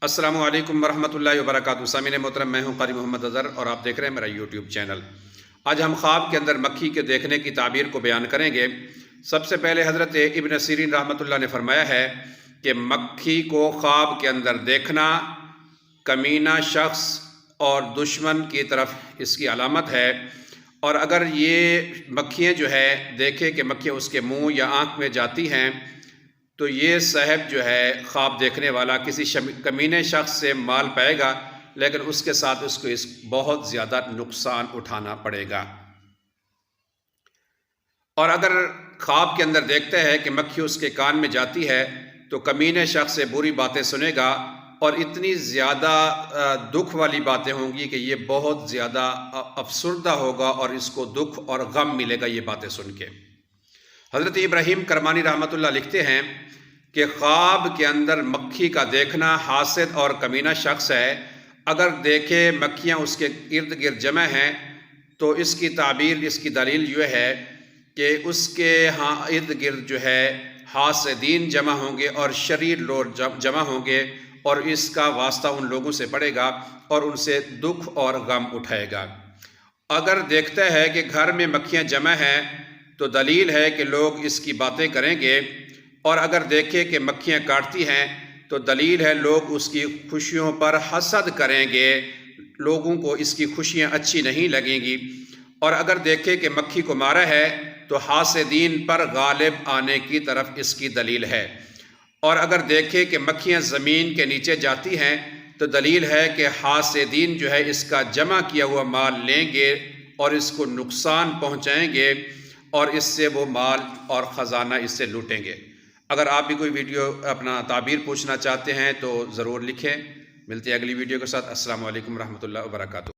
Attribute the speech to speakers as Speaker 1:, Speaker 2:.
Speaker 1: السلام علیکم ورحمۃ اللہ وبرکاتہ۔ سامعین محترم، میں ہوں قاری محمد اظہر اور آپ دیکھ رہے ہیں میرا یوٹیوب چینل۔ آج ہم خواب کے اندر مکھی کے دیکھنے کی تعبیر کو بیان کریں گے۔ سب سے پہلے حضرت ابن سیرین رحمۃ اللہ نے فرمایا ہے کہ مکھی کو خواب کے اندر دیکھنا کمینہ شخص اور دشمن کی طرف اس کی علامت ہے، اور اگر یہ مکھیاں جو ہے دیکھے کہ مکھیاں اس کے منہ یا آنکھ میں جاتی ہیں تو یہ صاحب جو ہے خواب دیکھنے والا کسی کمینے شخص سے مال پائے گا، لیکن اس کے ساتھ اس کو بہت زیادہ نقصان اٹھانا پڑے گا۔ اور اگر خواب کے اندر دیکھتا ہے کہ مکھی اس کے کان میں جاتی ہے تو کمینے شخص سے بری باتیں سنے گا، اور اتنی زیادہ دکھ والی باتیں ہوں گی کہ یہ بہت زیادہ افسردہ ہوگا اور اس کو دکھ اور غم ملے گا یہ باتیں سن کے۔ حضرت ابراہیم کرمانی رحمۃ اللہ لکھتے ہیں کہ خواب کے اندر مکھی کا دیکھنا حاسد اور کمینہ شخص ہے۔ اگر دیکھے مکھیاں اس کے ارد گرد جمع ہیں تو اس کی تعبیر، اس کی دلیل یہ ہے کہ اس کے ارد گرد جو ہے حاسدین جمع ہوں گے اور شریر لوگ جمع ہوں گے، اور اس کا واسطہ ان لوگوں سے پڑے گا اور ان سے دکھ اور غم اٹھائے گا۔ اگر دیکھتا ہے کہ گھر میں مکھیاں جمع ہیں تو دلیل ہے کہ لوگ اس کی باتیں کریں گے، اور اگر دیکھے کہ مکھیاں کاٹتی ہیں تو دلیل ہے لوگ اس کی خوشیوں پر حسد کریں گے، لوگوں کو اس کی خوشیاں اچھی نہیں لگیں گی۔ اور اگر دیکھے کہ مکھی کو مارا ہے تو حاسدین پر غالب آنے کی طرف اس کی دلیل ہے۔ اور اگر دیکھے کہ مکھیاں زمین کے نیچے جاتی ہیں تو دلیل ہے کہ حاسدین جو ہے اس کا جمع کیا ہوا مال لیں گے اور اس کو نقصان پہنچائیں گے، اور اس سے وہ مال اور خزانہ اس سے لوٹیں گے۔ اگر آپ بھی کوئی ویڈیو اپنا تعبیر پوچھنا چاہتے ہیں تو ضرور لکھیں۔ ملتے ہیں اگلی ویڈیو کے ساتھ۔ السلام علیکم ورحمۃ اللہ وبرکاتہ۔